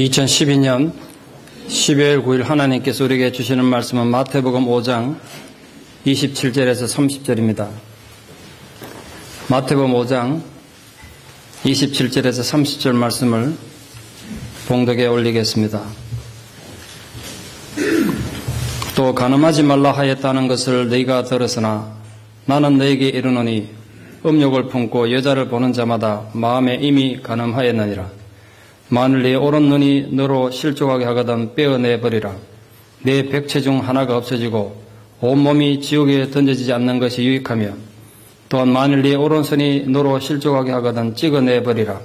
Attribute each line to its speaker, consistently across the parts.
Speaker 1: 2012년 12월 9일 하나님께서 우리에게 주시는 말씀은 마태복음 5장 27절에서 30절입니다. 마태복음 5장 27절에서 30절 말씀을 봉독에 올리겠습니다. 또 간음하지 말라 하였다는 것을 너희가 들었으나 나는 너희에게 이르노니 음욕을 품고 여자를 보는 자마다 마음에 이미 간음하였느니라. 만일 네 오른 눈이 너로 실족하게 하거든 빼어내버리라. 네 백체 중 하나가 없어지고 온몸이 지옥에 던져지지 않는 것이 유익하며, 또한 만일 네 오른손이 너로 실족하게 하거든 찍어내버리라.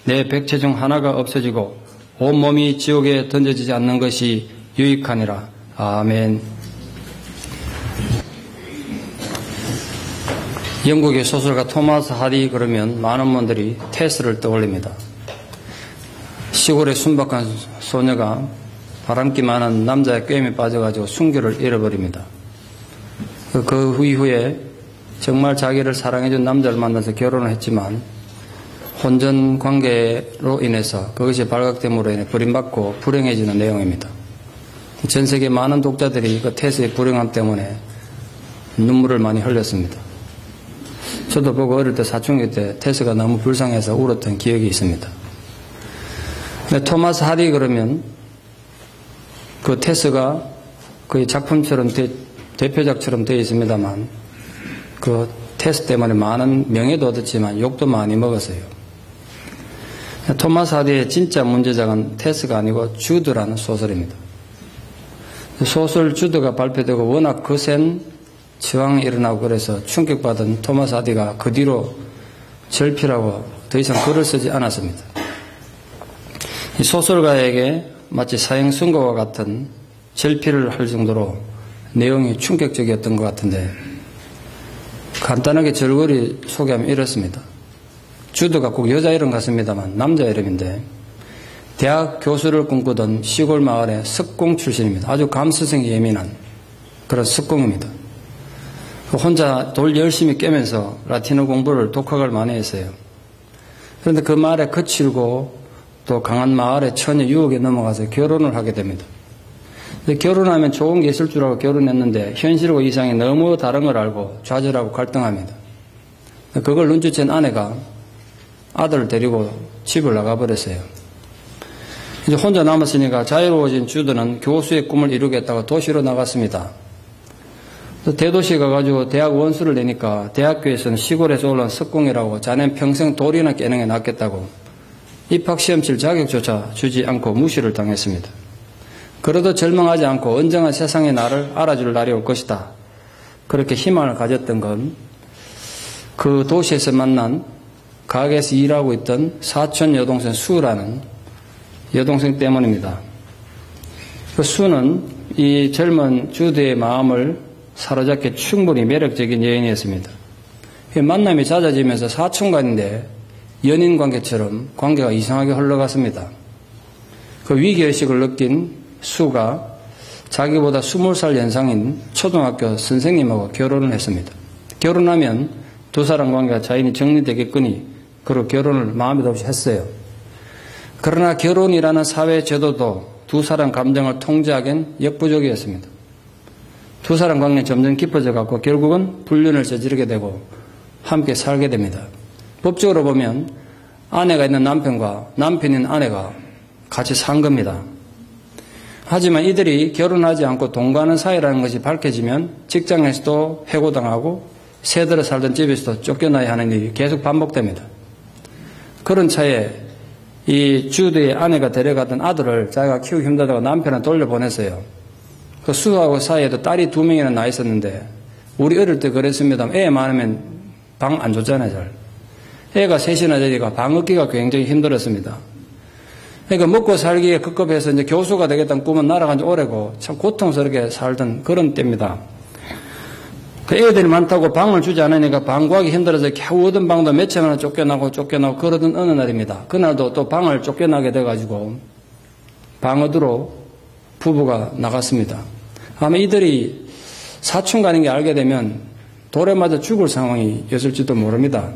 Speaker 1: 네 백체 중 하나가 없어지고 온몸이 지옥에 던져지지 않는 것이 유익하니라. 아멘. 영국의 소설가 토마스 하디 그러면 많은 분들이 테스를 떠올립니다. 시골의 순박한 소녀가 바람기 많은 남자의 꾀임에 빠져가지고 순교를 잃어버립니다. 그 이후에 정말 자기를 사랑해준 남자를 만나서 결혼을 했지만 혼전 관계로 인해서 그것이 발각됨으로 인해 버림받고 불행해지는 내용입니다. 전 세계 많은 독자들이 그 테스의 불행함 때문에 눈물을 많이 흘렸습니다. 저도 보고 어릴 때 사춘기 때 테스가 너무 불쌍해서 울었던 기억이 있습니다. 토마스 하디 그러면 그 테스가 거의 작품처럼 대표작처럼 되어 있습니다만 그 테스 때문에 많은 명예도 얻었지만 욕도 많이 먹었어요. 토마스 하디의 진짜 문제작은 테스가 아니고 주드라는 소설입니다. 소설 주드가 발표되고 워낙 거센 저항이 일어나고 그래서 충격받은 토마스 하디가 그 뒤로 절필하고 더 이상 글을 쓰지 않았습니다. 이 소설가에게 마치 사형선고와 같은 절필을 할 정도로 내용이 충격적이었던 것 같은데, 간단하게 절거리 소개하면 이렇습니다. 주드가 꼭 여자 이름 같습니다만 남자 이름인데, 대학 교수를 꿈꾸던 시골 마을의 석공 출신입니다. 아주 감수성이 예민한 그런 석공입니다. 혼자 돌 열심히 깨면서 라틴어 공부를 독학을 많이 했어요. 그런데 그 말에 거칠고 또 강한 마을의 처녀 유혹에 넘어가서 결혼을 하게 됩니다. 근데 결혼하면 좋은 게 있을 줄 알고 결혼했는데 현실과 이상이 너무 다른 걸 알고 좌절하고 갈등합니다. 그걸 눈치챈 아내가 아들을 데리고 집을 나가버렸어요. 이제 혼자 남았으니까 자유로워진 주드는 교수의 꿈을 이루겠다고 도시로 나갔습니다. 대도시에 가가지고 대학 원수를 내니까 대학교에서는 시골에서 올라온 석공이라고 자넨 평생 돌이나 깨는 게 낫겠다고 입학시험 칠 자격조차 주지 않고 무시를 당했습니다. 그래도 절망하지 않고 언젠가 세상에 나를 알아줄 날이 올 것이다. 그렇게 희망을 가졌던 건 그 도시에서 만난 가게에서 일하고 있던 사촌 여동생 수라는 여동생 때문입니다. 그 수는 이 젊은 주드의 마음을 사로잡기 충분히 매력적인 여인이었습니다. 만남이 잦아지면서 사촌간인데 연인 관계처럼 관계가 이상하게 흘러갔습니다. 그 위기의식을 느낀 수가 자기보다 20살 연상인 초등학교 선생님하고 결혼을 했습니다. 결혼하면 두 사람 관계가 자연히 정리되겠거니 그로 결혼을 마음에도 없이 했어요. 그러나 결혼이라는 사회 제도도 두 사람 감정을 통제하기엔 역부족이었습니다. 두 사람 관계는 점점 깊어져 갖고 결국은 불륜을 저지르게 되고 함께 살게 됩니다. 법적으로 보면 아내가 있는 남편과 남편이 있는 아내가 같이 산 겁니다. 하지만 이들이 결혼하지 않고 동거하는 사이라는 것이 밝혀지면 직장에서도 해고당하고 새들어 살던 집에서도 쫓겨나야 하는 일이 계속 반복됩니다. 그런 차에 이 주드의 아내가 데려가던 아들을 자기가 키우기 힘들다고 남편은 돌려보냈어요. 그 수하고 사이에도 딸이 2명이나 나 있었는데 우리 어릴 때 그랬습니다. 애 많으면 방 안 줬잖아요. 잘. 애가 셋이나 되니까 방 얻기가 굉장히 힘들었습니다. 그러니까 먹고 살기에 급급해서 이제 교수가 되겠다는 꿈은 날아간 지 오래고 참 고통스럽게 살던 그런 때입니다. 그 애들이 많다고 방을 주지 않으니까 방 구하기 힘들어서 겨우 얻은 방도 몇 천 원을 쫓겨나고 그러던 어느 날입니다. 그날도 또 방을 쫓겨나게 돼가지고 방 얻으러 부부가 나갔습니다. 아마 이들이 사춘간인 게 알게 되면 돌에 맞아 죽을 상황이었을지도 모릅니다.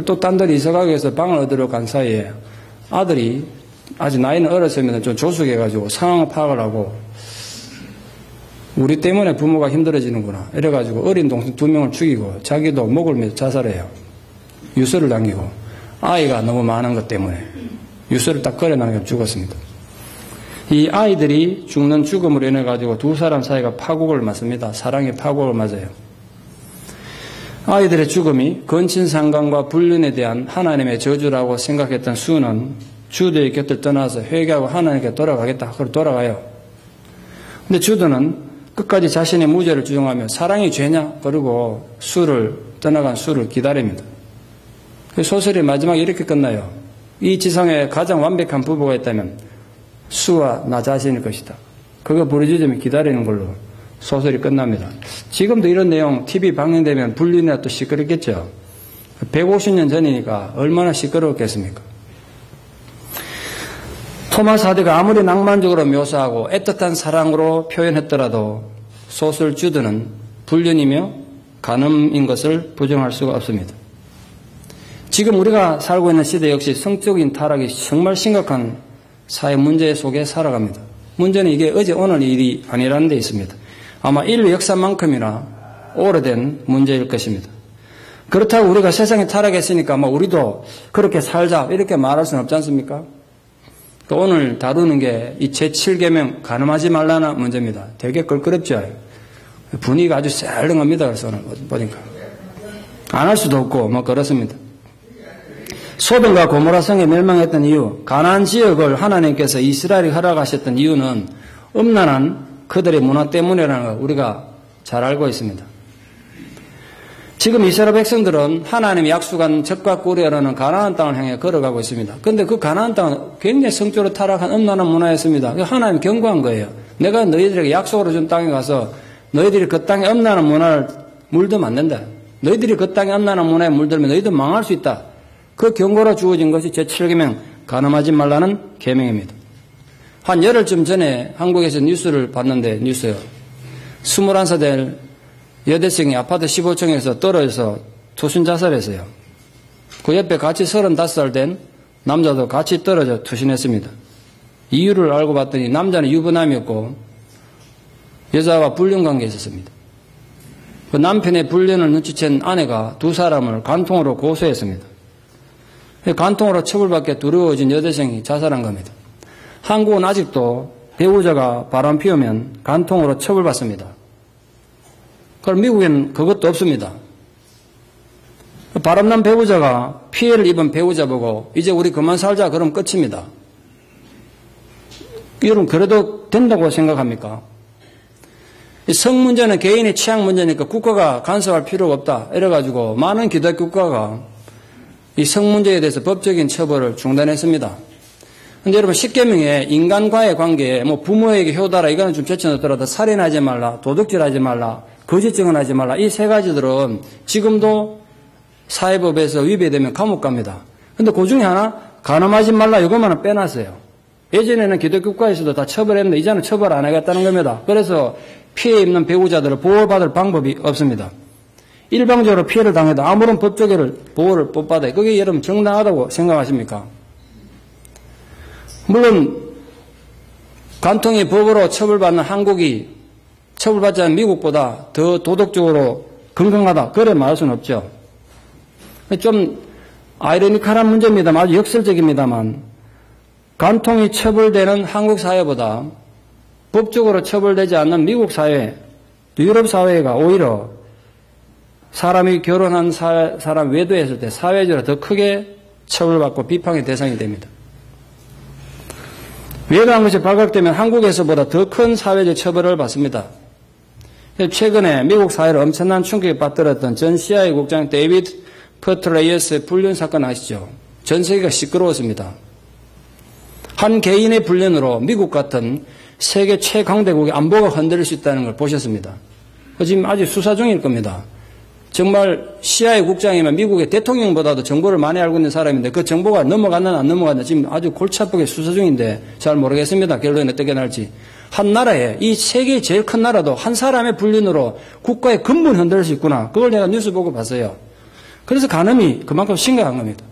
Speaker 1: 또 딴 데로 이사가기 위해서 방을 얻으러 간 사이에 아들이 아직 나이는 어렸으면 좀 조숙해가지고 상황 파악을 하고 우리 때문에 부모가 힘들어지는구나 이래가지고 어린 동생 2명을 죽이고 자기도 목을 매서 자살해요. 유서를 남기고 아이가 너무 많은 것 때문에 유서를 딱 걸어놔서 죽었습니다. 이 아이들이 죽는 죽음으로 인해가지고 두 사람 사이가 파국을 맞습니다. 사랑의 파국을 맞아요. 아이들의 죽음이 건친상간과 불륜에 대한 하나님의 저주라고 생각했던 수는 주드의 곁을 떠나서 회개하고 하나님께 돌아가겠다 하고 돌아가요. 근데 주드는 끝까지 자신의 무죄를 주장하며 사랑이 죄냐? 그러고 떠나간 수를 기다립니다. 소설의 마지막에 이렇게 끝나요. 이 지상에 가장 완벽한 부부가 있다면 수와 나 자신일 것이다. 그거 부르짖으며 기다리는 걸로 소설이 끝납니다. 지금도 이런 내용 TV 방영되면 불륜이나 또 시끄럽겠죠. 150년 전이니까 얼마나 시끄러웠겠습니까? 토마스 하디가 아무리 낭만적으로 묘사하고 애틋한 사랑으로 표현했더라도 소설 주드는 불륜이며 간음인 것을 부정할 수가 없습니다. 지금 우리가 살고 있는 시대 역시 성적인 타락이 정말 심각한 사회 문제 속에 살아갑니다. 문제는 이게 어제 오늘 일이 아니라는 데 있습니다. 아마 인류 역사만큼이나 오래된 문제일 것입니다. 그렇다고 우리가 세상에 타락했으니까 아마 우리도 그렇게 살자 이렇게 말할 수는 없지 않습니까? 오늘 다루는 게 이 제7계명 간음하지 말라는 문제입니다. 되게 껄끄럽죠. 분위기가 아주 썰렁합니다. 그래서 오늘 보니까 안 할 수도 없고 뭐 그렇습니다. 소돔과 고모라 성에 멸망했던 이유, 가나안 지역을 하나님께서 이스라엘이 허락하셨던 이유는 음란한 그들의 문화 때문이라는 걸 우리가 잘 알고 있습니다. 지금 이스라엘 백성들은 하나님이 약속한 젖과 꿀이 흐르는 가나안 땅을 향해 걸어가고 있습니다. 그런데 그 가나안 땅은 굉장히 성적으로 타락한 음란한 문화였습니다. 하나님 경고한 거예요. 내가 너희들에게 약속으로 준 땅에 가서 너희들이 그 땅에 음란한 문화를 물들면 안 된다. 너희들이 그 땅에 음란한 문화에 물들면 너희들 망할 수 있다. 그 경고로 주어진 것이 제7계명 간음하지 말라는 계명입니다. 한 열흘쯤 전에 한국에서 뉴스를 봤는데 뉴스요. 21살 될 여대생이 아파트 15층에서 떨어져서 투신 자살했어요. 그 옆에 같이 35살 된 남자도 같이 떨어져 투신했습니다. 이유를 알고 봤더니 남자는 유부남이었고 여자와 불륜관계에 있었습니다. 그 남편의 불륜을 눈치챈 아내가 두 사람을 간통으로 고소했습니다. 간통으로 처벌받게 두려워진 여대생이 자살한 겁니다. 한국은 아직도 배우자가 바람 피우면 간통으로 처벌받습니다. 그럼 미국에는 그것도 없습니다. 바람난 배우자가 피해를 입은 배우자 보고 이제 우리 그만 살자 그럼 끝입니다. 여러분 그래도 된다고 생각합니까? 성 문제는 개인의 취향 문제니까 국가가 간섭할 필요가 없다. 이래가지고 많은 기독교 국가가 이 성 문제에 대해서 법적인 처벌을 중단했습니다. 근데 여러분 10계명에 인간과의 관계에 뭐 부모에게 효다라 이거는 좀 제쳐놓더라도 살인하지 말라, 도둑질하지 말라, 거짓 증언하지 말라 이 세 가지들은 지금도 사회법에서 위배되면 감옥 갑니다. 근데 그 중에 하나 간음하지 말라 이것만은 빼놨어요. 예전에는 기독교 국가에서도 다 처벌했는데 이제는 처벌 안 하겠다는 겁니다. 그래서 피해 입는 배우자들을 보호받을 방법이 없습니다. 일방적으로 피해를 당해도 아무런 법적인 보호를 못 받아요. 그게 여러분 정당하다고 생각하십니까? 물론 간통이 법으로 처벌받는 한국이 처벌받지 않은 미국보다 더 도덕적으로 건강하다. 그래 말할 수는 없죠. 좀 아이러니컬한 문제입니다만 아주 역설적입니다만 간통이 처벌되는 한국 사회보다 법적으로 처벌되지 않는 미국 사회, 유럽 사회가 오히려 사람이 결혼한 사람 외도했을 때 사회적으로 더 크게 처벌받고 비판의 대상이 됩니다. 외도한 것이 발각되면 한국에서보다 더 큰 사회적 처벌을 받습니다. 최근에 미국 사회를 엄청난 충격에 빠뜨렸던 전 CIA 국장 데이비드 퍼트레이어스의 불륜 사건 아시죠? 전 세계가 시끄러웠습니다. 한 개인의 불륜으로 미국 같은 세계 최강대국의 안보가 흔들릴 수 있다는 걸 보셨습니다. 지금 아직 수사 중일 겁니다. 정말 CIA 국장이면 미국의 대통령보다도 정보를 많이 알고 있는 사람인데 그 정보가 넘어갔나 안 넘어갔나 지금 아주 골치 아프게 수사 중인데 잘 모르겠습니다. 결론이 어떻게 날지. 한 나라에 이 세계의 제일 큰 나라도 한 사람의 불륜으로 국가의 근본 흔들릴 수 있구나. 그걸 내가 뉴스 보고 봤어요. 그래서 간음이 그만큼 심각한 겁니다.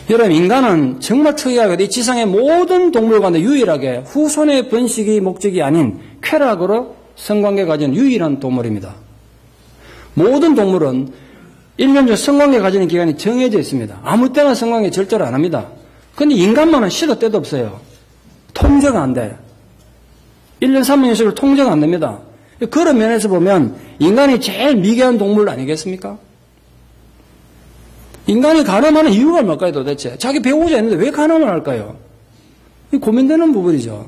Speaker 1: 여러분, 인간은 정말 특이하게 이 지상의 모든 동물 가운데 유일하게 후손의 번식이 목적이 아닌 쾌락으로 성관계 가진 유일한 동물입니다. 모든 동물은 1년 중 성관계 가지는 기간이 정해져 있습니다. 아무 때나 성관계 절대로 안 합니다. 근데 인간만은 시도 때도 없어요. 통제가 안 돼. 1년 3년씩을 통제가 안 됩니다. 그런 면에서 보면 인간이 제일 미개한 동물 아니겠습니까? 인간이 간음하는 이유가 뭘까요, 도대체? 자기 배우자 있는데 왜 간음을 할까요? 고민되는 부분이죠.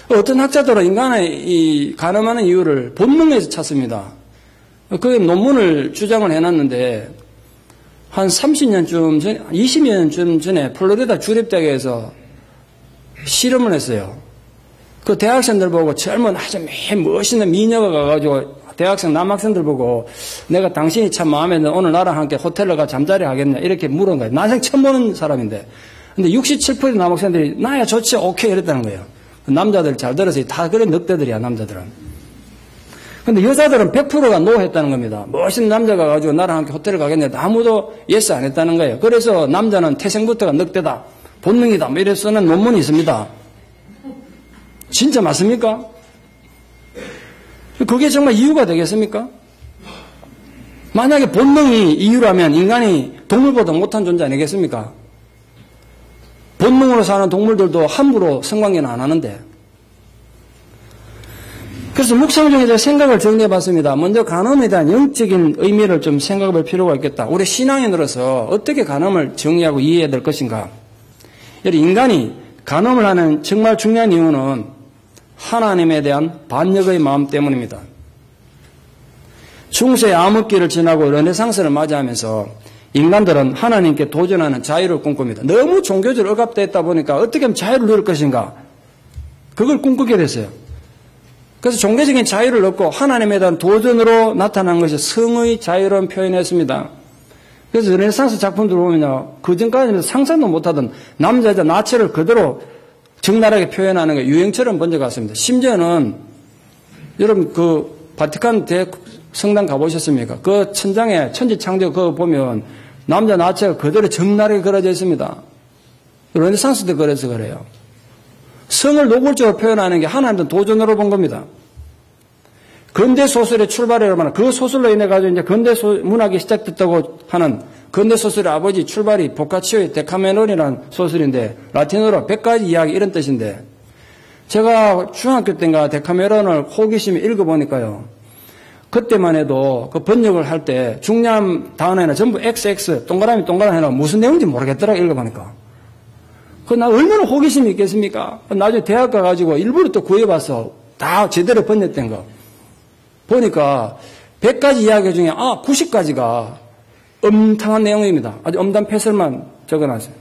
Speaker 1: 어떤 학자들은 인간의 이 간음하는 이유를 본능에서 찾습니다. 그 논문을 주장을 해놨는데, 한 30년쯤 전, 20년쯤 전에 플로리다 주립대학에서 실험을 했어요. 그 대학생들 보고 젊은 아주 멋있는 미녀가 가가지고 대학생 남학생들 보고 내가 당신이 참 마음에 드는 오늘 나랑 함께 호텔을 가 잠자리 하겠냐 이렇게 물은 거예요. 난생 처음 보는 사람인데. 근데 67% 남학생들이 나야 좋지 오케이 이랬다는 거예요. 남자들 잘 들었어요. 다 그런 늑대들이야 남자들은. 근데 여자들은 100%가 노 했다는 겁니다. 멋있는 남자가 가지고 나랑 함께 호텔을 가겠냐 아무도 예스 안 했다는 거예요. 그래서 남자는 태생부터가 늑대다. 본능이다. 뭐 이래서 쓰는 논문이 있습니다. 진짜 맞습니까? 그게 정말 이유가 되겠습니까? 만약에 본능이 이유라면 인간이 동물보다 못한 존재 아니겠습니까? 본능으로 사는 동물들도 함부로 성관계는 안 하는데. 그래서 묵상 중에 제가 생각을 정리해 봤습니다. 먼저 간음에 대한 영적인 의미를 좀 생각해 볼 필요가 있겠다. 우리 신앙인으로서 어떻게 간음을 정의하고 이해해야 될 것인가? 인간이 간음을 하는 정말 중요한 이유는 하나님에 대한 반역의 마음 때문입니다. 중세의 암흑기를 지나고 르네상스를 맞이하면서 인간들은 하나님께 도전하는 자유를 꿈꿉니다. 너무 종교적으로 억압되었다 보니까 어떻게 하면 자유를 누릴 것인가? 그걸 꿈꾸게 됐어요. 그래서 종교적인 자유를 얻고 하나님에 대한 도전으로 나타난 것이 성의 자유라는 표현이었습니다. 그래서 르네상스 작품들 보면요, 그전까지는 상상도 못하던 남자 여자 나체를 그대로 적나라하게 표현하는 게 유행처럼 번져갔습니다. 심지어는 여러분 그 바티칸 성당 가보셨습니까? 그 천장에 천지창조 그거 보면 남자 나체가 그대로 적나라하게 그려져 있습니다. 르네상스 때 그래서 그래요. 성을 노골적으로 표현하는 게 하나님도 도전으로 본 겁니다. 근대 소설의 출발이라면 그 소설로 인해 가지고 이제 근대 문학이 시작됐다고 하는 근대 소설의 아버지 출발이 보카치오의 데카메론이라는 소설인데 라틴어로 100가지 이야기 이런 뜻인데 제가 중학교 때인가 데카메론을 호기심에 읽어보니까요. 그때만 해도 그 번역을 할 때 중요한 단어에는 전부 XX 동그라미 해놓고 무슨 내용인지 모르겠더라고 읽어보니까. 나 얼마나 호기심이 있겠습니까? 나중에 대학 가가지고 일부러 또 구해봐서 다 제대로 번역된 거. 보니까 100가지 이야기 중에 90가지가 엄청난 내용입니다. 아주 엄단패설만 적어놨어요.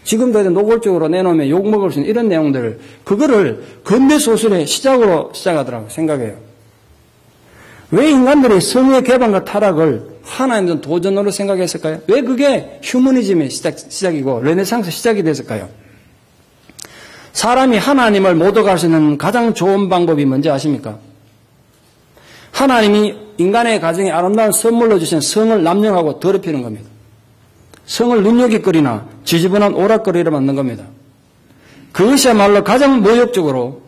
Speaker 1: 지금도 노골적으로 내놓으면 욕먹을 수 있는 이런 내용들 그거를 근대소설의 시작으로 시작하더라고요. 생각해요. 왜 인간들이 성의 개방과 타락을 하나님의 도전으로 생각했을까요? 왜 그게 휴머니즘의 시작이고 르네상스 시작이 됐을까요? 사람이 하나님을 못 얻어갈 수 있는 가장 좋은 방법이 뭔지 아십니까? 하나님이 인간의 가정에 아름다운 선물로 주신 성을 남용하고 더럽히는 겁니다. 성을 눈여깃거리나 지저분한 오락거리로 만든 겁니다. 그것이야말로 가장 모욕적으로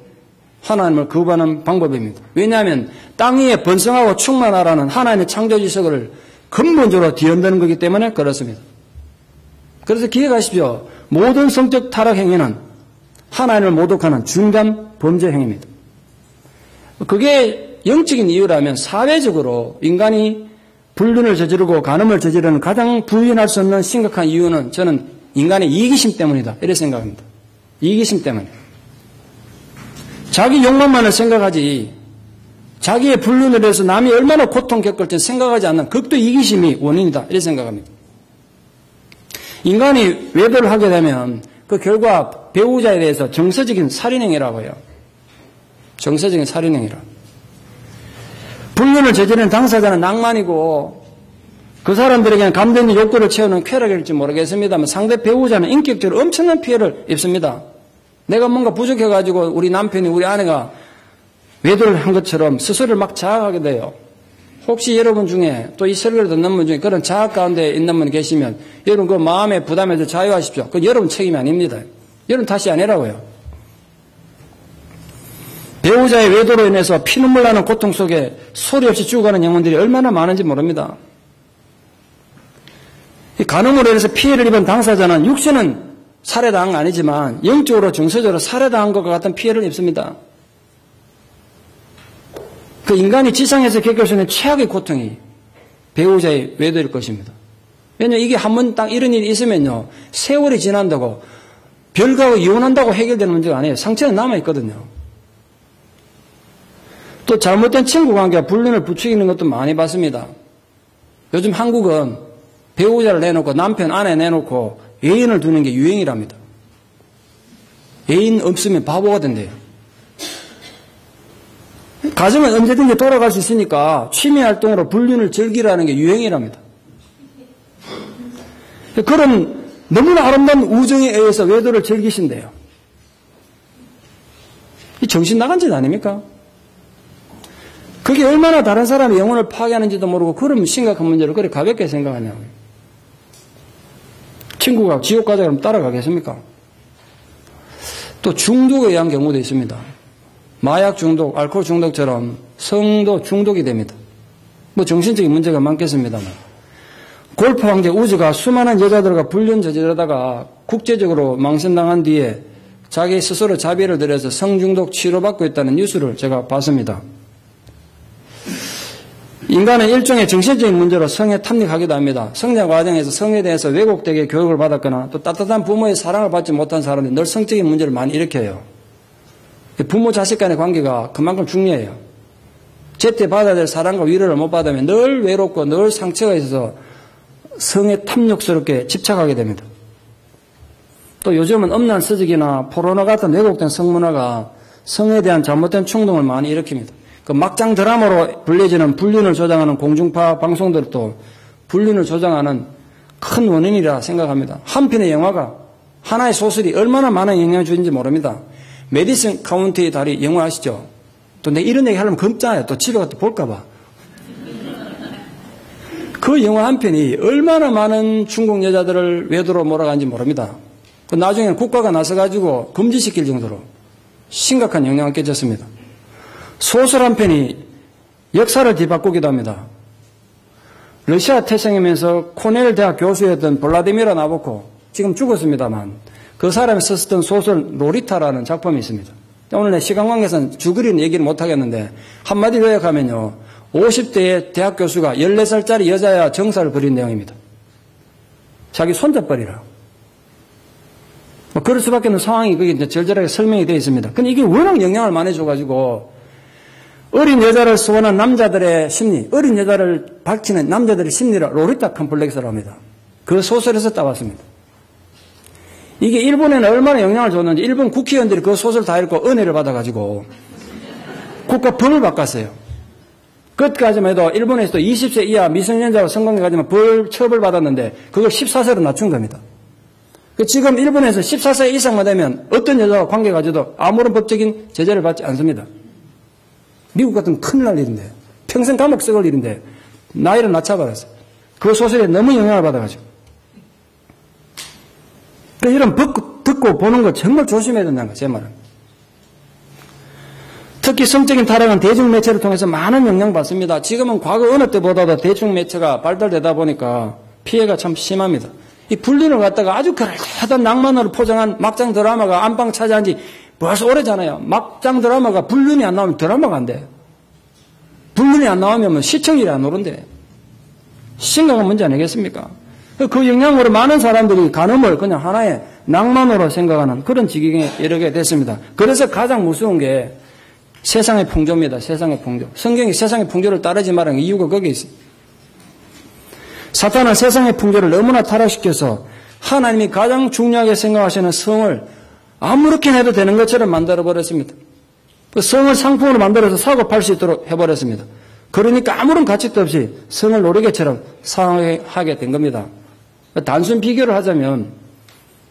Speaker 1: 하나님을 거부하는 방법입니다. 왜냐하면 땅 위에 번성하고 충만하라는 하나님의 창조지식을 근본적으로 뒤흔드는 거기 때문에 그렇습니다. 그래서 기억하십시오. 모든 성적 타락 행위는 하나님을 모독하는 중간 범죄 행위입니다. 그게 영적인 이유라면 사회적으로 인간이 불륜을 저지르고 간음을 저지르는 가장 부인할 수 없는 심각한 이유는 저는 인간의 이기심 때문이다. 이렇게 생각합니다. 이기심 때문에. 자기 욕망만을 생각하지 자기의 불륜을 해서 남이 얼마나 고통 겪을지 생각하지 않는 극도 이기심이 원인이다. 이렇게 생각합니다. 인간이 외도를 하게 되면 그 결과 배우자에 대해서 정서적인 살인행위라고 해요. 정서적인 살인행위라. 불륜을 저지르는 당사자는 낭만이고 그 사람들에게는 감정의 욕구를 채우는 쾌락일지 모르겠습니다만 상대 배우자는 인격적으로 엄청난 피해를 입습니다. 내가 뭔가 부족해가지고 우리 남편이 우리 아내가 외도를 한 것처럼 스스로를 막 자학하게 돼요. 혹시 여러분 중에 또 이 설교를 듣는 분 중에 그런 자학 가운데 있는 분 계시면 여러분 그 마음의 부담에서 자유하십시오. 그건 여러분 책임이 아닙니다. 여러분 탓이 아니라고요. 배우자의 외도로 인해서 피눈물 나는 고통 속에 소리 없이 죽어가는 영혼들이 얼마나 많은지 모릅니다. 이 간음으로 인해서 피해를 입은 당사자는 육신은 살해당한 건 아니지만 영적으로 정서적으로 살해당한 것과 같은 피해를 입습니다. 그 인간이 지상에서 겪을 수 있는 최악의 고통이 배우자의 외도일 것입니다. 왜냐하면 이게 한번 딱 이런 일이 있으면요, 세월이 지난다고 별거하고 이혼한다고 해결되는 문제가 아니에요. 상처는 남아있거든요. 또 잘못된 친구 관계와 불륜을 부추기는 것도 많이 봤습니다. 요즘 한국은 배우자를 내놓고 남편, 아내 내놓고 애인을 두는 게 유행이랍니다. 애인 없으면 바보가 된대요. 가정은 언제든지 돌아갈 수 있으니까 취미활동으로 불륜을 즐기라는 게 유행이랍니다. 그런 너무나 아름다운 우정에 의해서 외도를 즐기신대요. 이 정신 나간 짓 아닙니까? 그게 얼마나 다른 사람의 영혼을 파괴하는지도 모르고 그런 심각한 문제를 그렇게 가볍게 생각하냐고요. 친구가 지옥 가자 그러면 따라가겠습니까? 또 중독에 의한 경우도 있습니다. 마약 중독, 알코올 중독처럼 성도 중독이 됩니다. 뭐 정신적인 문제가 많겠습니다만. 골프 황제 우즈가 수많은 여자들과 불륜 저지르다가 국제적으로 망신당한 뒤에 자기 스스로 자비를 들여서 성중독 치료받고 있다는 뉴스를 제가 봤습니다. 인간은 일종의 정신적인 문제로 성에 탐닉하기도 합니다. 성장 과정에서 성에 대해서 왜곡되게 교육을 받았거나 또 따뜻한 부모의 사랑을 받지 못한 사람들이 늘 성적인 문제를 많이 일으켜요. 부모 자식 간의 관계가 그만큼 중요해요. 제때 받아야 될 사랑과 위로를 못 받으면 늘 외롭고 늘 상처가 있어서 성에 탐욕스럽게 집착하게 됩니다. 또 요즘은 음란 서적이나 포르노 같은 왜곡된 성문화가 성에 대한 잘못된 충동을 많이 일으킵니다. 그 막장 드라마로 불려지는 불륜을 조장하는 공중파 방송들도 불륜을 조장하는 큰 원인이라 생각합니다. 한 편의 영화가 하나의 소설이 얼마나 많은 영향을 주는지 모릅니다. 메디슨 카운티의 다리 영화 아시죠? 또 내 이런 얘기 하려면 겁잖아요. 또 집에 가서 볼까봐. 그 영화 한 편이 얼마나 많은 중국 여자들을 외도로 몰아간지 모릅니다. 그 나중에는 국가가 나서가지고 금지시킬 정도로 심각한 영향을 끼쳤습니다. 소설 한 편이 역사를 뒤바꾸기도 합니다. 러시아 태생이면서 코넬 대학 교수였던 블라디미르 나보코, 지금 죽었습니다만 그 사람이 썼던 소설 로리타라는 작품이 있습니다. 오늘 내 시간 관계상 줄거리는 얘기를 못하겠는데 한마디로 요약하면요, 50대의 대학 교수가 14살짜리 여자야 정사를 벌인 내용입니다. 자기 손잡벌이라. 뭐 그럴 수밖에 없는 상황이 거기 이제 절절하게 설명이 되어 있습니다. 근데 이게 워낙 영향을 많이 줘가지고 어린 여자를 소원한 남자들의 심리, 어린 여자를 밝히는 남자들의 심리를 로리타 컴플렉스라고 합니다. 그 소설에서 따왔습니다. 이게 일본에는 얼마나 영향을 줬는지 일본 국회의원들이 그 소설 다 읽고 은혜를 받아가지고 국가 법을 바꿨어요. 그것까지만 해도 일본에서도 20세 이하 미성년자와 성관계 가지면 벌 처벌 받았는데 그걸 14세로 낮춘 겁니다. 지금 일본에서 14세 이상만 되면 어떤 여자와 관계 가져도 아무런 법적인 제재를 받지 않습니다. 미국 같으면 큰일 날 일인데, 평생 감옥 썩을 일인데 나이를 낮춰버렸어요. 그 소설에 너무 영향을 받아가지고. 이런 듣고 보는 거 정말 조심해야 된다는 거예요, 제 말은. 특히 성적인 타락은 대중매체를 통해서 많은 영향을 받습니다. 지금은 과거 어느 때보다도 대중매체가 발달되다 보니까 피해가 참 심합니다. 이 불륜을 갖다가 아주 그럴듯한 낭만으로 포장한 막장 드라마가 안방 차지한 지 벌써 오래잖아요. 막장 드라마가 불륜이 안 나오면 드라마가 안 돼. 불륜이 안 나오면 시청률이 안 오른대. 심각한 문제 아니겠습니까? 그 영향으로 많은 사람들이 간음을 그냥 하나의 낭만으로 생각하는 그런 지경에 이르게 됐습니다. 그래서 가장 무서운 게 세상의 풍조입니다. 세상의 풍조. 성경이 세상의 풍조를 따르지 말라는 이유가 거기에 있어요. 사탄은 세상의 풍조를 너무나 타락시켜서 하나님이 가장 중요하게 생각하시는 성을 아무렇게 해도 되는 것처럼 만들어버렸습니다. 그 성을 상품으로 만들어서 사고 팔 수 있도록 해버렸습니다. 그러니까 아무런 가치도 없이 성을 노리개처럼 사용하게 된 겁니다. 단순 비교를 하자면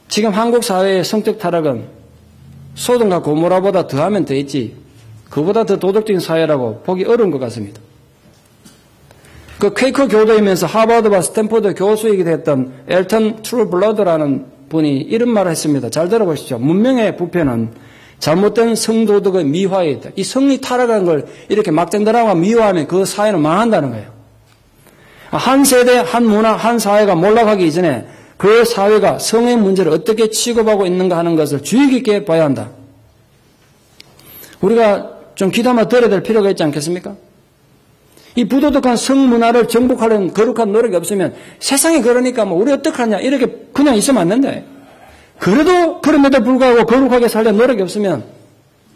Speaker 1: 지금 한국 사회의 성적 타락은 소돔과 고모라보다 더하면 더 있지 그보다 더 도덕적인 사회라고 보기 어려운 것 같습니다. 그 퀘이커 교도이면서 하버드와 스탠포드 교수이기도 했던 엘턴 트루블러드라는 분이 이런 말을 했습니다. 잘 들어보시죠. 문명의 부패는 잘못된 성도덕의 미화에 있다. 이 성이 타락한 걸 이렇게 막장들하고 미화하면 그 사회는 망한다는 거예요. 한 세대, 한 문화, 한 사회가 몰락하기 이전에 그 사회가 성의 문제를 어떻게 취급하고 있는가 하는 것을 주의 깊게 봐야 한다. 우리가 좀 귀담아 들어야 될 필요가 있지 않겠습니까? 이 부도덕한 성문화를 정복하려는 거룩한 노력이 없으면 세상이 그러니까 뭐 우리 어떡하냐 이렇게 그냥 있으면 안 된다. 그래도 그럼에도 불구하고 거룩하게 살려는 노력이 없으면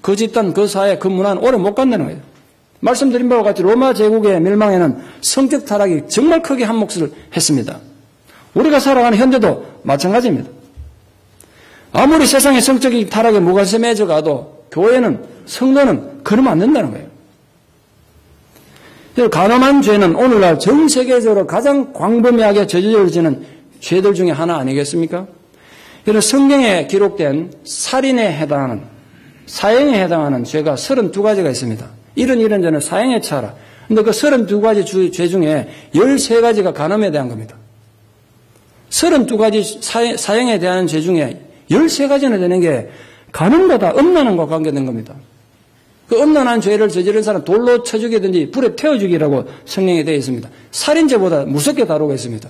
Speaker 1: 그 집단, 그 사회, 그 문화는 오래 못 간다는 거예요. 말씀드린 바와 같이 로마 제국의 멸망에는 성적 타락이 정말 크게 한 몫을 했습니다. 우리가 살아가는 현재도 마찬가지입니다. 아무리 세상의 성적인 타락에 무관심해져 가도 교회는, 성도는 그러면 안 된다는 거예요. 간음한 죄는 오늘날 전 세계적으로 가장 광범위하게 저질러지는 죄들 중에 하나 아니겠습니까? 이런 성경에 기록된 살인에 해당하는, 사형에 해당하는 죄가 32가지가 있습니다. 이런 죄는 사형에 처하라. 근데 그 32가지 죄 중에 13가지가 간음에 대한 겁니다. 32가지 사형에 대한 죄 중에 13가지나 되는 게 간음보다 음란함과 관계된 겁니다. 그 음란한 죄를 저지른 사람 돌로 쳐 죽이든지 불에 태워 죽이라고 성경에 되어 있습니다. 살인죄보다 무섭게 다루고 있습니다.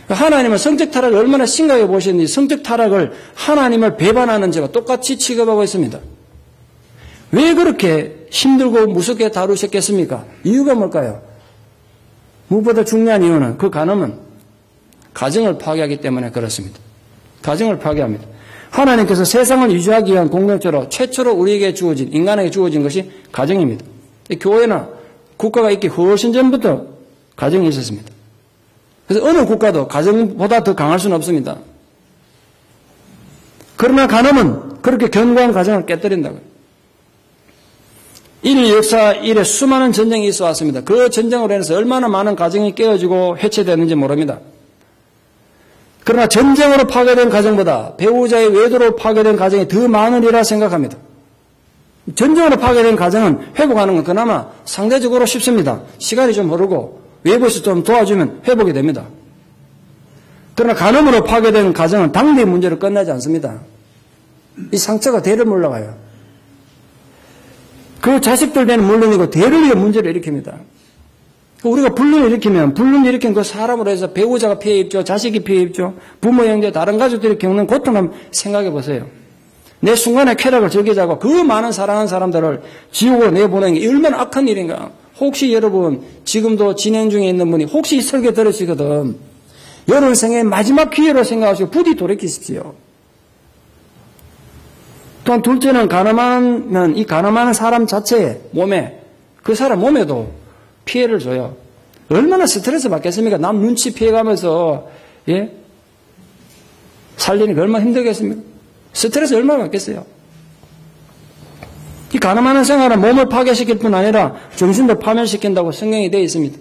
Speaker 1: 하나님은 성적 타락을 얼마나 심각하게 보셨는지 성적 타락을 하나님을 배반하는 죄와 똑같이 취급하고 있습니다. 왜 그렇게 힘들고 무섭게 다루셨겠습니까? 이유가 뭘까요? 무엇보다 중요한 이유는 그 간음은 가정을 파괴하기 때문에 그렇습니다. 가정을 파괴합니다. 하나님께서 세상을 유지하기 위한 공동체로 최초로 우리에게 주어진, 인간에게 주어진 것이 가정입니다. 교회나 국가가 있기 훨씬 전부터 가정이 있었습니다. 그래서 어느 국가도 가정보다 더 강할 수는 없습니다. 그러나 간음은 그렇게 견고한 가정을 깨뜨린다고요. 인류 역사 이래 수많은 전쟁이 있어 왔습니다. 그 전쟁으로 인해서 얼마나 많은 가정이 깨어지고 해체되는지 모릅니다. 그러나 전쟁으로 파괴된 가정보다 배우자의 외도로 파괴된 가정이 더 많으리라 생각합니다. 전쟁으로 파괴된 가정은 회복하는 건 그나마 상대적으로 쉽습니다. 시간이 좀 흐르고 외부에서 좀 도와주면 회복이 됩니다. 그러나 간음으로 파괴된 가정은 당대의 문제로 끝나지 않습니다. 이 상처가 대를 물러가요. 그 자식들 되는 물론이고 대를 위해 문제를 일으킵니다. 우리가 불륜을 일으키면 불륜 일으킨 그 사람으로 해서 배우자가 피해 입죠. 자식이 피해 입죠. 부모, 형제, 다른 가족들이 겪는 고통을 한번 생각해 보세요. 내 순간의 쾌락을 즐기자고 그 많은 사랑하는 사람들을 지옥으로 내보내는 게 얼마나 악한 일인가. 혹시 여러분 지금도 진행 중에 있는 분이 혹시 이 설교 들으시거든 여러분 생의 마지막 기회로 생각하시고 부디 돌이키십시오. 또한 둘째는 가늠하면 이 가늠하는 사람 자체의 몸에 그 사람 몸에도 피해를 줘요. 얼마나 스트레스 받겠습니까? 남 눈치 피해가면서 살리니까 얼마나 힘들겠습니까? 스트레스 얼마나 받겠어요? 이 가늠하는 생활은 몸을 파괴시킬 뿐 아니라 정신도 파멸시킨다고 성경이 되어 있습니다.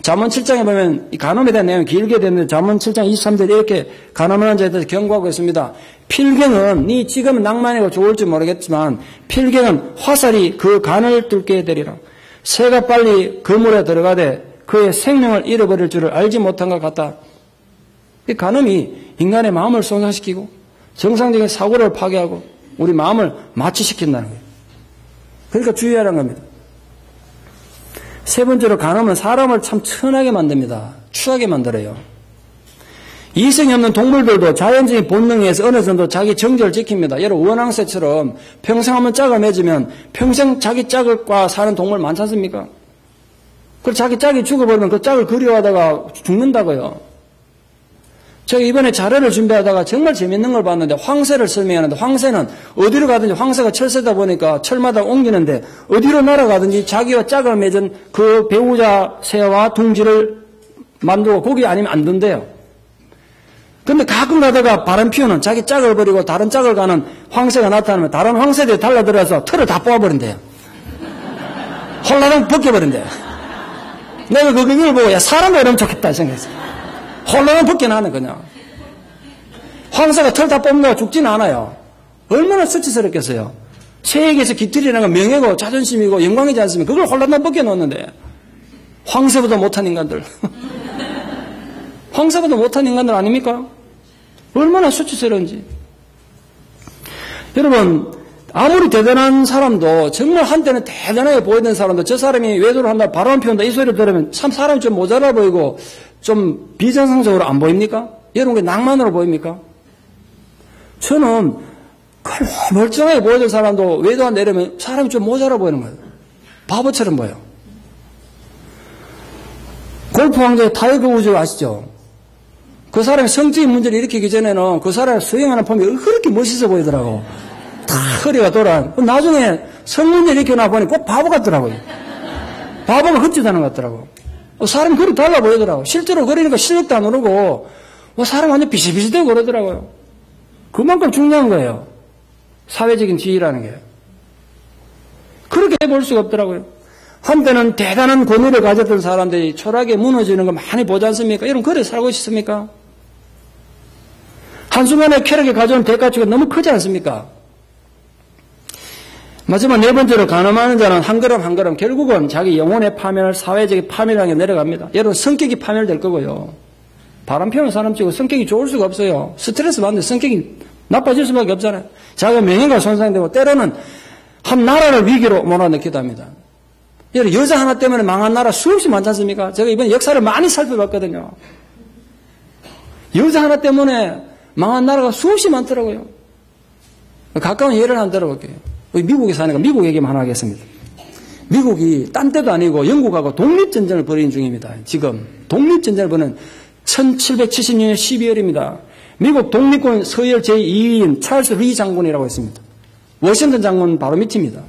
Speaker 1: 잠언 7장에 보면 이 간음에 대한 내용이 길게 되는데 잠언 7장 23절에 이렇게 간음하는 자에 대해서 경고하고 있습니다. 필경은 네 지금은 낭만이고 좋을지 모르겠지만 필경은 화살이 그 간을 뚫게 되리라. 새가 빨리 그물에 들어가되 그의 생명을 잃어버릴 줄을 알지 못한 것 같다. 이 간음이 인간의 마음을 손상시키고 정상적인 사고를 파괴하고 우리 마음을 마취시킨다는 거예요. 그러니까 주의하라는 겁니다. 세 번째로 간음은 사람을 참 천하게 만듭니다. 추하게 만들어요. 이성이 없는 동물들도 자연적인 본능에 의해서 어느 정도 자기 정절을 지킵니다. 여러분 원앙새처럼 평생 한번 짝을 맺으면 평생 자기 짝과 사는 동물 많지 않습니까? 그리고 자기 짝이 죽어버리면 그 짝을 그리워하다가 죽는다고요. 제가 이번에 자료를 준비하다가 정말 재밌는 걸 봤는데 황새를 설명하는데 황새는 어디로 가든지 황새가 철새다 보니까 철마다 옮기는데 어디로 날아가든지 자기와 짝을 맺은 그 배우자 새와 둥지를 만들고 거기 아니면 안 둔대요. 근데 가끔 가다가 바람 피우는 자기 짝을 버리고 다른 짝을 가는 황새가 나타나면 다른 황새들이 달라들어서 털을 다 뽑아버린대요. 홀라당 벗겨버린대요. 내가 그걸 보고 야 사람이 이러면 좋겠다 생각했어요. 홀라당 벗겨나는 그냥. 황새가 털 다 뽑는다고 죽지는 않아요. 얼마나 수치스럽겠어요. 새에게서 깃털이라는 건 명예고 자존심이고 영광이지 않습니까? 그걸 홀라당 벗겨놓는데 황새보다 못한 인간들. 황새보다 못한 인간들 아닙니까? 얼마나 수치스러운지. 여러분, 아무리 대단한 사람도 정말 한때는 대단하게 보이던 사람도 저 사람이 외도를 한다, 바람 피운다 이 소리를 들으면 참 사람이 좀 모자라 보이고 좀 비정상적으로 안 보입니까? 여러분, 그게 낭만으로 보입니까? 저는 멀쩡하게 보이던 사람도 외도한다 이러면 사람이 좀 모자라 보이는 거예요. 바보처럼 보여요. 골프 왕자의 타이거 우즈 아시죠? 그 사람이 성적인 문제를 일으키기 전에는 그 사람이 스윙하는 폼이 그렇게 멋있어 보이더라고. 다 허리가 돌아. 나중에 성문제를 일으켜나 보니 꼭 바보 같더라고요. 바보가 흡지다는 것 같더라고. 사람이 그렇게 달라 보이더라고. 실제로 그러니까 실력도 안 오르고 사람 완전 비슷비슷하고 그러더라고요. 그만큼 중요한 거예요. 사회적인 지위라는 게. 그렇게 볼 수가 없더라고요. 한때는 대단한 권위를 가졌던 사람들이 초라하게 무너지는 거 많이 보지 않습니까? 여러분, 그래 살고 싶습니까? 한순간에 쾌락에 가져온 대가치가 너무 크지 않습니까? 마지막 네 번째로 가늠하는 자는 한 걸음 한 걸음 결국은 자기 영혼의 파멸, 사회적인 파멸하게 내려갑니다. 여러분, 성격이 파멸될 거고요. 바람 피우는 사람 치고 성격이 좋을 수가 없어요. 스트레스 받는데 성격이 나빠질 수밖에 없잖아요. 자기 명예가 손상되고 때로는 한 나라를 위기로 몰아넣기도 합니다. 여러분, 여자 하나 때문에 망한 나라 수없이 많지 않습니까? 제가 이번에 역사를 많이 살펴봤거든요. 여자 하나 때문에 망한 나라가 수없이 많더라고요. 가까운 예를 하나 들어볼게요. 미국에 사니까 미국 얘기만 하나 하겠습니다. 미국이 딴 데도 아니고 영국하고 독립전쟁을 벌이는 중입니다. 지금 독립전쟁을 벌이는 1776년 12월입니다. 미국 독립군 서열 제2위인 찰스 리 장군이라고 있습니다. 워싱턴 장군 바로 밑입니다.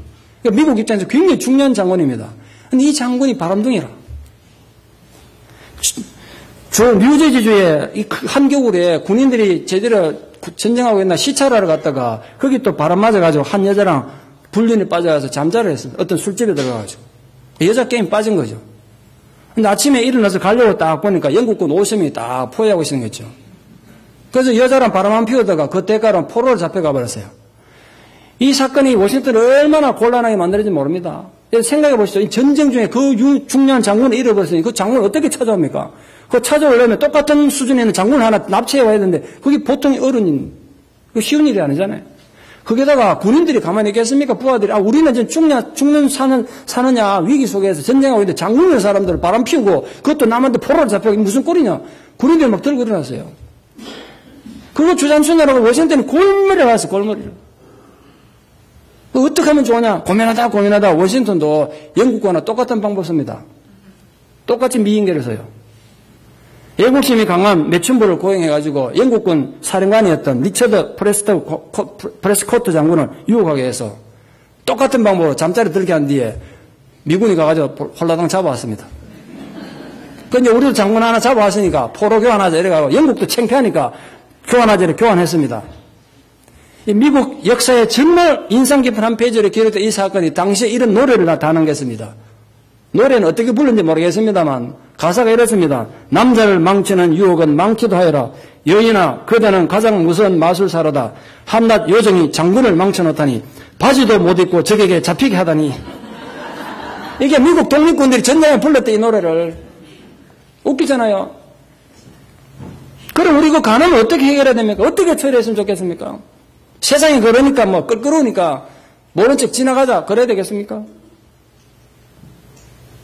Speaker 1: 그러니까 미국 입장에서 굉장히 중요한 장군입니다. 근데 이 장군이 바람둥이라. 뉴저지주의 이 한겨울에 군인들이 제대로 전쟁하고 있나 시찰하러 갔다가 거기 또 바람 맞아가지고 한 여자랑 불륜에 빠져가서 잠자를 했습니다. 어떤 술집에 들어가가지고. 여자 게임 빠진 거죠. 근데 아침에 일어나서 가려고 딱 보니까 영국군 50명이 딱 포위하고 있는 거죠. 그래서 여자랑 바람 안 피우다가 그 대가로 포로로 잡혀가 버렸어요. 이 사건이 워싱턴을 얼마나 곤란하게 만들어진지 모릅니다. 생각해 보시죠. 이 전쟁 중에 그 중요한 장군을 잃어버렸으니 그 장군을 어떻게 찾아옵니까? 그 찾아오려면 똑같은 수준에 있는 장군을 하나 납치해 와야 되는데 그게 보통 어른인, 그 쉬운 일이 아니잖아요. 거기다가 군인들이 가만히 있겠습니까? 부하들이, 우리는 지금 사느냐, 위기 속에서 전쟁하고 있는데 장군의 사람들 바람 피우고 그것도 남한테 포로로 잡혀가 무슨 꼴이냐? 군인들이 막 들고 일어났어요. 그거 주장수냐라고 워싱턴이 골머리를 갔어, 골머리를. 어떻게 하면 좋으냐? 고민하다 워싱턴도 영국과나 똑같은 방법 씁니다. 똑같이 미인계를 써요. 애국심이 강한 매춘부를 고용해가지고 영국군 사령관이었던 리처드 프레스코트 장군을 유혹하게 해서 똑같은 방법으로 잠자리 들게 한 뒤에 미군이 가가지고 홀라당 잡아왔습니다. 그런데 우리도 장군 하나 잡아왔으니까 포로 교환하자 이래가지고 영국도 창피하니까 교환하자 교환했습니다. 미국 역사에 정말 인상 깊은 한 페이지로 기록된 이 사건이 당시에 이런 노래를 다 남겼습니다. 노래는 어떻게 불렀는지 모르겠습니다만 가사가 이렇습니다. 남자를 망치는 유혹은 많기도 하여라. 여인아 그대는 가장 무서운 마술사로다. 한낱 요정이 장군을 망쳐놓다니 바지도 못 입고 적에게 잡히게 하다니. 이게 미국 독립군들이 전쟁에 불렀대 이 노래를. 웃기잖아요. 그럼 우리 그 간음을 어떻게 해결해야 됩니까? 어떻게 처리했으면 좋겠습니까? 세상이 그러니까 껄끄러우니까 모른 척 지나가자 그래야 되겠습니까?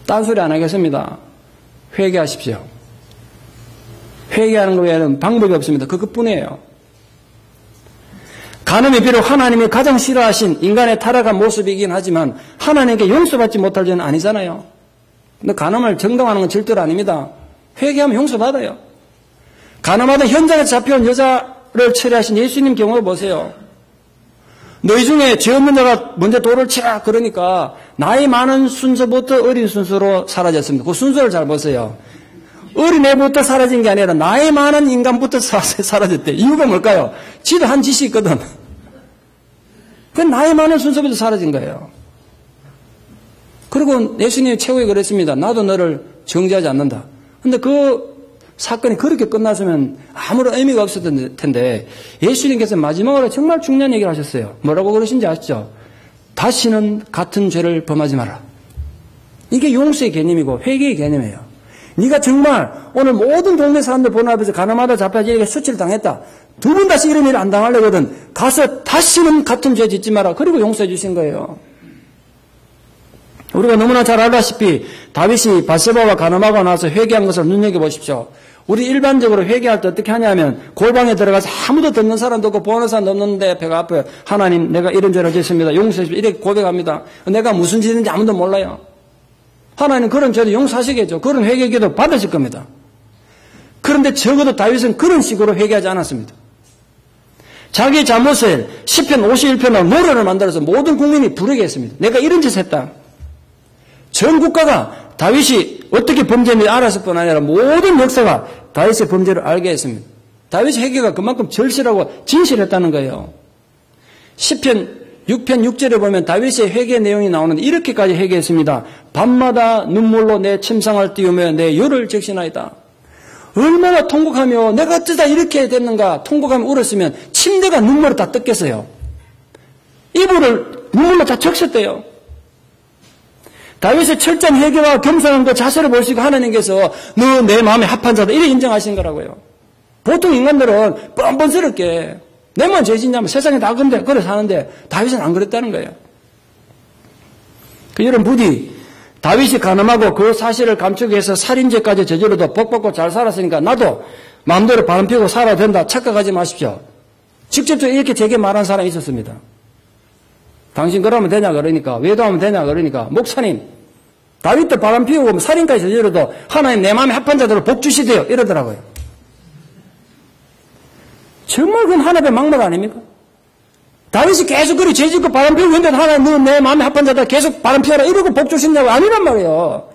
Speaker 1: 딴소리 안 하겠습니다. 회개하십시오. 회개하는 것 외에는 방법이 없습니다. 그것뿐이에요. 간음이 비록 하나님이 가장 싫어하신 인간의 타락한 모습이긴 하지만 하나님께 용서받지 못할 죄는 아니잖아요. 근데 간음을 정당화하는 건 절대로 아닙니다. 회개하면 용서받아요. 간음하던 현장에서 잡혀온 여자를 처리하신 예수님 경우를 보세요. 너희 중에 죄 없는 자가 먼저 돌을 치라 그러니까 나이 많은 순서부터 어린 순서로 사라졌습니다. 그 순서를 잘 보세요. 어린애부터 사라진 게 아니라 나이 많은 인간부터 사라졌대. 이유가 뭘까요? 지도 한 짓이 있거든. 그 나이 많은 순서부터 사라진 거예요. 그리고 예수님이 최후에 그랬습니다. 나도 너를 정죄하지 않는다. 근데 그 사건이 그렇게 끝났으면 아무런 의미가 없었을 텐데 예수님께서 마지막으로 정말 중요한 얘기를 하셨어요. 뭐라고 그러신지 아시죠? 다시는 같은 죄를 범하지 마라. 이게 용서의 개념이고 회개의 개념이에요. 네가 정말 오늘 모든 동네 사람들 보는 앞에서 가늠하다 잡혀서 이렇게 수치를 당했다. 두 번 다시 이런 일을 안 당하려거든. 가서 다시는 같은 죄 짓지 마라. 그리고 용서해 주신 거예요. 우리가 너무나 잘 알다시피 다윗이 밧세바와 가늠하고 나서 회개한 것을 눈여겨보십시오. 우리 일반적으로 회개할 때 어떻게 하냐면 골방에 들어가서 아무도 듣는 사람도 없고 보는 사람도 없는데 배가 아파요. 하나님 내가 이런 죄를 짓습니다. 용서해 주십시오. 이렇게 고백합니다. 내가 무슨 짓인지 아무도 몰라요. 하나님 그런 죄도 용서하시겠죠. 그런 회개기도 받으실 겁니다. 그런데 적어도 다윗은 그런 식으로 회개하지 않았습니다. 자기 잘못을 시편 51편으로 노래를 만들어서 모든 국민이 부르게 했습니다. 내가 이런 짓을 했다. 전 국가가 다윗이 어떻게 범죄인지 알았을 뿐 아니라 모든 역사가 다윗의 범죄를 알게 했습니다. 다윗의 회개가 그만큼 절실하고 진실했다는 거예요. 시편 6편 6절에 보면 다윗의 회개 내용이 나오는데 이렇게까지 회개했습니다. 밤마다 눈물로 내 침상을 띄우며 내 열을 적신하였다. 얼마나 통곡하며 내가 어쩌다 이렇게 됐는가 통곡하며 울었으면 침대가 눈물을 다 뜯겠어요. 이불을 눈물로 다 적셨대요. 다윗의 철저한 회개와 겸손한 그 자세를 보시고 하나님께서 너 내 마음에 합한 자다 이렇게 인정하신 거라고요. 보통 인간들은 뻔뻔스럽게 내만 죄 짓냐면 세상에 다 그래 사는데 다윗은 안 그랬다는 거예요. 여러분 부디 다윗이 가늠하고 그 사실을 감추기 위해서 살인죄까지 저지르도 복 받고 잘 살았으니까 나도 마음대로 바람 피우고 살아야 된다 착각하지 마십시오. 직접적으로 이렇게 제게 말한 사람이 있었습니다. 당신 그러면 되냐 그러니까 외도하면 되냐 그러니까 목사님 다윗도 바람 피우고 살인까지 저지르도 하나님 내 마음에 합한 자들을 복 주시대요 이러더라고요. 정말 그건 하나님의 막말 아닙니까? 다윗이 계속 그리 죄짓고 바람 피우고 있는데 하나님 너 내 마음에 합한 자들 계속 바람 피워라 이러고 복 주신다고 아니란 말이에요.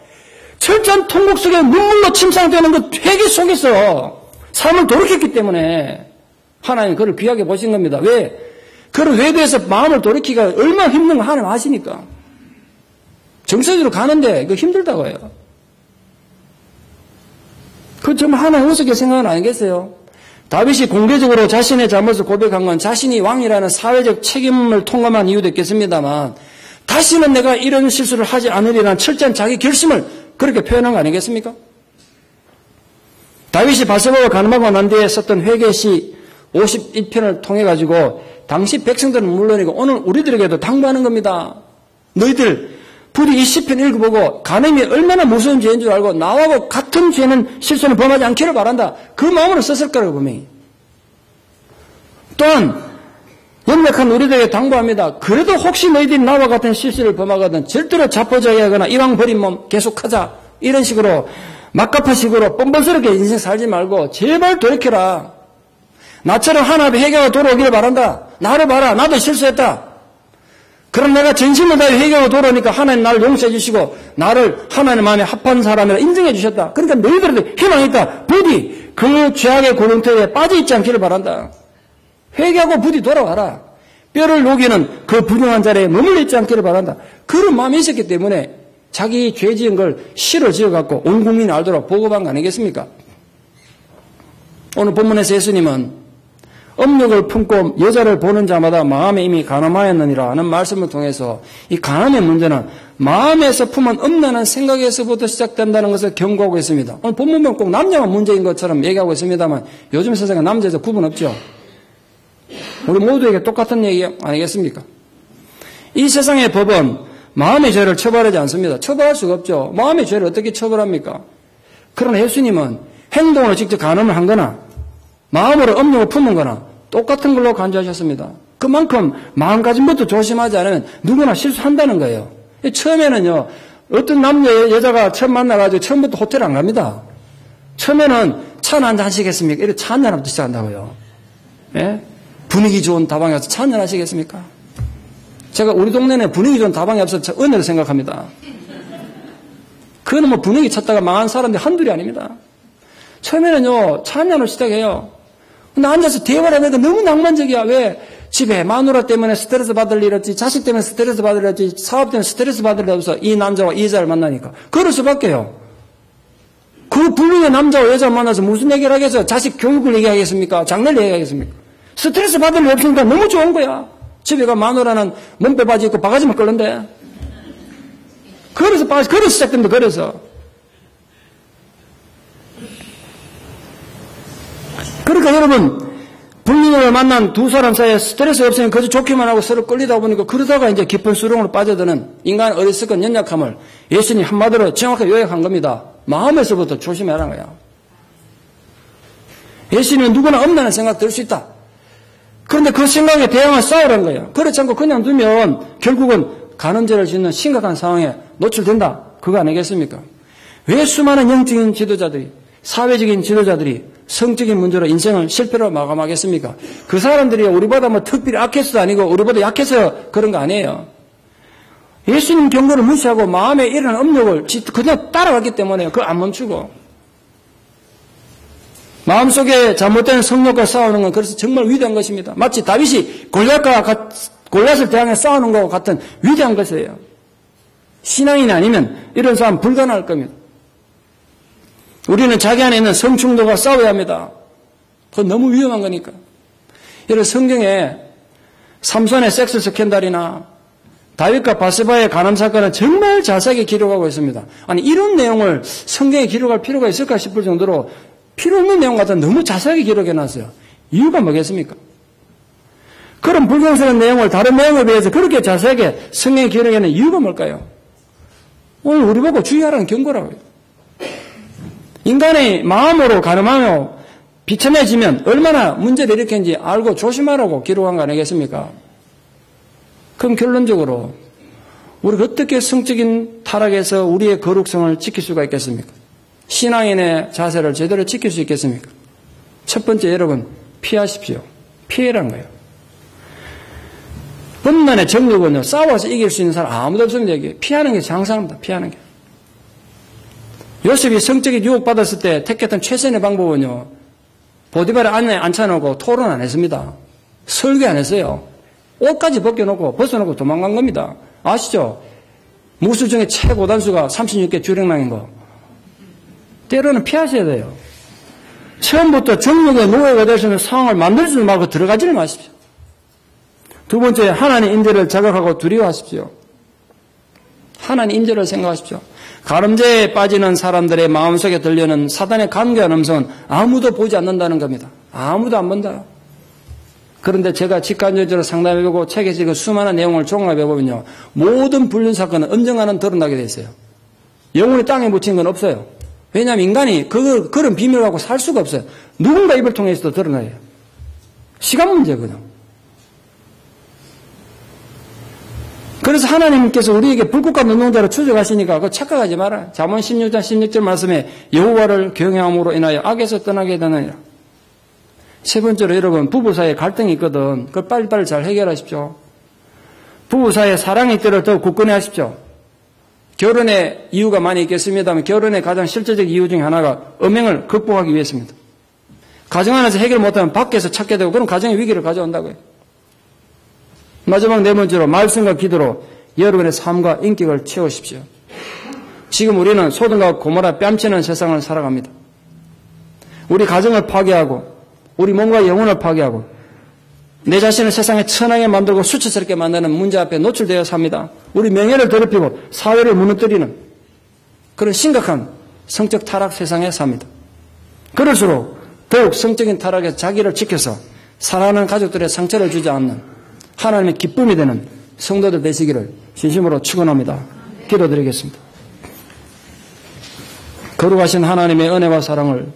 Speaker 1: 철저한 통곡 속에 눈물로 침상되는 그 회개 속에서 삶을 돌이켰기 때문에 하나님 그를 귀하게 보신 겁니다. 왜? 그런 회개에서 마음을 돌이키기가 얼마나 힘든 거 하나님 아시니까. 정서적으로 가는데 그 힘들다고 해요. 그 정말 하나님 어떻게 생각은 아니겠어요? 다윗이 공개적으로 자신의 잘못을 고백한 건 자신이 왕이라는 사회적 책임을 통감한 이유도 있겠습니다만 다시는 내가 이런 실수를 하지 않으리라는 철저한 자기 결심을 그렇게 표현한 거 아니겠습니까? 다윗이 밧세바와 가늠하고 난 뒤에 썼던 회개시 51편을 통해 가지고 당시 백성들은 물론이고 오늘 우리들에게도 당부하는 겁니다. 너희들 부디 이 시편 읽어보고 간음이 얼마나 무서운 죄인 줄 알고 나하고 같은 죄는 실수는 범하지 않기를 바란다. 그 마음으로 썼을 거라고 분명히. 또한 연약한 우리들에게 당부합니다. 그래도 혹시 너희들이 나와 같은 실수를 범하거든 절대로 자포자기하거나 이왕 버린 몸 계속하자 이런 식으로 막가파식으로 뻔뻔스럽게 인생 살지 말고 제발 돌이켜라. 나처럼 하나님의 회개가 돌아오기를 바란다. 나를 봐라. 나도 실수했다. 그럼 내가 전심을 다해 회개하고 돌아오니까 하나님 나를 용서해 주시고 나를 하나님 마음에 합한 사람이라 인정해 주셨다. 그러니까 너희들에게 희망이 있다. 부디 그 죄악의 고동터에 빠져 있지 않기를 바란다. 회개하고 부디 돌아와라. 뼈를 녹이는 그 불량한 자리에 머물러 있지 않기를 바란다. 그런 마음이 있었기 때문에 자기 죄 지은 걸 실어 지어갖고 온 국민이 알도록 보고한 거 아니겠습니까? 오늘 본문에서 예수님은 음욕을 품고 여자를 보는 자마다 마음에 이미 간음하였느니라 하는 말씀을 통해서 이 간음의 문제는 마음에서 품은 음란한 생각에서부터 시작된다는 것을 경고하고 있습니다. 오늘 본문은 꼭 남녀만 문제인 것처럼 얘기하고 있습니다만 요즘 세상에 남자에서 구분 없죠. 우리 모두에게 똑같은 얘기 아니겠습니까? 이 세상의 법은 마음의 죄를 처벌하지 않습니다. 처벌할 수가 없죠. 마음의 죄를 어떻게 처벌합니까? 그러나 예수님은 행동으로 직접 간음을 한 거나 마음으로 음욕을 품은 거나 똑같은 걸로 간주하셨습니다. 그만큼 마음가짐부터 조심하지 않으면 누구나 실수한다는 거예요. 처음에는요, 어떤 남자, 여자가 처음 만나가지고 처음부터 호텔 안 갑니다. 처음에는 차나 한잔 하시겠습니까? 이렇게 차 한잔부터 시작한다고요. 예? 분위기 좋은 다방에 가서 차 한잔 하시겠습니까? 제가 우리 동네는 분위기 좋은 다방이 없어서 은혜로 생각합니다. 그거는 뭐 분위기 찾다가 망한 사람들이 한둘이 아닙니다. 처음에는요, 차 한잔으로 시작해요. 근데 앉아서 대화를 하니까 너무 낭만적이야. 왜? 집에 마누라 때문에 스트레스 받을 일 없지, 자식 때문에 스트레스 받을 일 없지, 사업 때문에 스트레스 받을 일 없어. 이 남자와 이 여자를 만나니까. 그럴 수밖에요. 그 불륜의 남자와 여자 만나서 무슨 얘기를 하겠어요? 자식 교육을 얘기하겠습니까? 장래를 얘기하겠습니까? 스트레스 받을 일 없으니까 너무 좋은 거야. 집에 가 마누라는 몸빼 바지 입고 바가지만 끓는데. 그래서 시작됩니다. 그래서. 그러니까 여러분, 불륜을 만난 두 사람 사이에 스트레스 없으면 그저 좋기만 하고 서로 끌리다 보니까 그러다가 이제 깊은 수렁으로 빠져드는 인간의 어리석은 연약함을 예수님이 한마디로 정확하게 요약한 겁니다. 마음에서부터 조심해라는 거야. 예수님은 누구나 엄란한 생각 들 수 있다. 그런데 그 생각에 대항을 싸우라는 거예요. 그렇지 않고 그냥 두면 결국은 간음죄를 짓는 심각한 상황에 노출된다. 그거 아니겠습니까? 왜 수많은 영적인 지도자들이, 사회적인 지도자들이 성적인 문제로 인생을 실패로 마감하겠습니까? 그 사람들이 우리보다 뭐 특별히 악해서도 아니고 우리보다 약해서 그런 거 아니에요. 예수님 경고를 무시하고 마음에 일어난 업력을 그냥 따라갔기 때문에 그걸 안 멈추고. 마음속에 잘못된 성욕과 싸우는 건 그래서 정말 위대한 것입니다. 마치 다윗이 골리앗을 대항해 싸우는 것과 같은 위대한 것이에요. 신앙인이 아니면 이런 싸움 불가능할 겁니다. 우리는 자기 안에 있는 성충돌과 싸워야 합니다. 그건 너무 위험한 거니까. 여러분 성경에 삼손의 섹스 스캔들이나 다윗과 바세바의 간음 사건은 정말 자세하게 기록하고 있습니다. 아니 이런 내용을 성경에 기록할 필요가 있을까 싶을 정도로 필요 없는 내용 같은 너무 자세하게 기록해놨어요. 이유가 뭐겠습니까? 그런 불경스러운 내용을 다른 내용에 비해서 그렇게 자세하게 성경에 기록해놓은 이유가 뭘까요? 오늘 우리 보고 주의하라는 경고라고요. 인간의 마음으로 가늠하며 비천해지면 얼마나 문제를 일으키는지 알고 조심하라고 기록한 거 아니겠습니까? 그럼 결론적으로 우리가 어떻게 성적인 타락에서 우리의 거룩성을 지킬 수가 있겠습니까? 신앙인의 자세를 제대로 지킬 수 있겠습니까? 첫 번째 여러분 피하십시오. 피해란 거예요. 번만의 정욕은요 싸워서 이길 수 있는 사람 아무도 없습니다. 여기. 피하는 게 장사입니다. 피하는 게. 요셉이 성적인 유혹받았을 때 택했던 최선의 방법은요. 보디발의 안에 앉혀놓고 토론 안 했습니다. 설교 안 했어요. 옷까지 벗겨놓고 벗어놓고 도망간 겁니다. 아시죠? 무술 중에 최고 단수가 36개 주랭랑인 거. 때로는 피하셔야 돼요. 처음부터 정욕의 노예가 될 수 있는 상황을 만들지 말고 들어가지를 마십시오. 두 번째, 하나님 임재를 자각하고 두려워하십시오. 하나님 임재를 생각하십시오. 가늠죄에 빠지는 사람들의 마음속에 들려는 사단의 간교한 음성은 아무도 보지 않는다는 겁니다. 아무도 안 본다. 그런데 제가 직간접적으로 상담해보고 책에 지금 수많은 내용을 종합해보면요. 모든 불륜 사건은 언젠가는 드러나게 돼 있어요. 영혼이 땅에 묻힌 건 없어요. 왜냐하면 인간이 그런 비밀을 갖고 살 수가 없어요. 누군가 입을 통해서도 드러나요. 시간 문제거든요. 그래서 하나님께서 우리에게 불꽃과 눈동자로 추적하시니까 그거 착각하지 마라. 잠언 16장 16절 말씀에 여호와를 경외함으로 인하여 악에서 떠나게 되느니라. 세 번째로 여러분 부부 사이에 갈등이 있거든. 그걸 빨리빨리 잘 해결하십시오. 부부 사이에 사랑의 있도록 더 굳건히 하십시오. 결혼의 이유가 많이 있겠습니다만 결혼의 가장 실질적 이유 중에 하나가 음행을 극복하기 위해서입니다. 가정 안에서 해결 못하면 밖에서 찾게 되고 그런 가정의 위기를 가져온다고요. 마지막 네 번째로 말씀과 기도로 여러분의 삶과 인격을 채우십시오. 지금 우리는 소돔과 고모라 뺨치는 세상을 살아갑니다. 우리 가정을 파괴하고 우리 몸과 영혼을 파괴하고 내 자신을 세상에 천하게 만들고 수치스럽게 만드는 문제 앞에 노출되어 삽니다. 우리 명예를 더럽히고 사회를 무너뜨리는 그런 심각한 성적 타락 세상에 삽니다. 그럴수록 더욱 성적인 타락에서 자기를 지켜서 사랑하는 가족들의 상처를 주지 않는 하나님의 기쁨이 되는 성도들 되시기를 진심으로 축원합니다. 기도드리겠습니다. 거룩하신 하나님의 은혜와 사랑을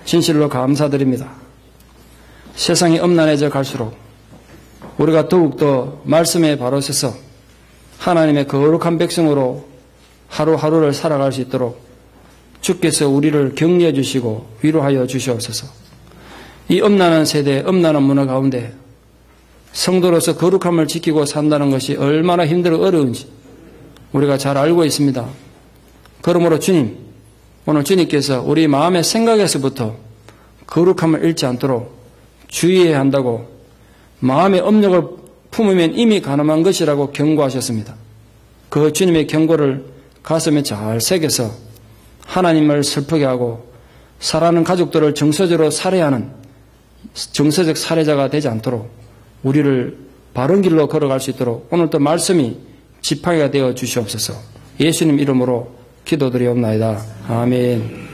Speaker 1: 진실로 감사드립니다. 세상이 엄난해져 갈수록 우리가 더욱더 말씀에 바로 서서 하나님의 거룩한 백성으로 하루하루를 살아갈 수 있도록 주께서 우리를 격려해 주시고 위로하여 주시옵소서. 이 엄난한 세대, 엄난한 문화 가운데 성도로서 거룩함을 지키고 산다는 것이 얼마나 힘들고 어려운지 우리가 잘 알고 있습니다. 그러므로 주님, 오늘 주님께서 우리 마음의 생각에서부터 거룩함을 잃지 않도록 주의해야 한다고 마음의 업력을 품으면 이미 가늠한 것이라고 경고하셨습니다. 그 주님의 경고를 가슴에 잘 새겨서 하나님을 슬프게 하고 사랑하는 가족들을 정서적으로 살해하는 정서적 살해자가 되지 않도록 우리를 바른 길로 걸어갈 수 있도록 오늘도 말씀이 지팡이가 되어 주시옵소서. 예수님 이름으로 기도드리옵나이다. 아멘.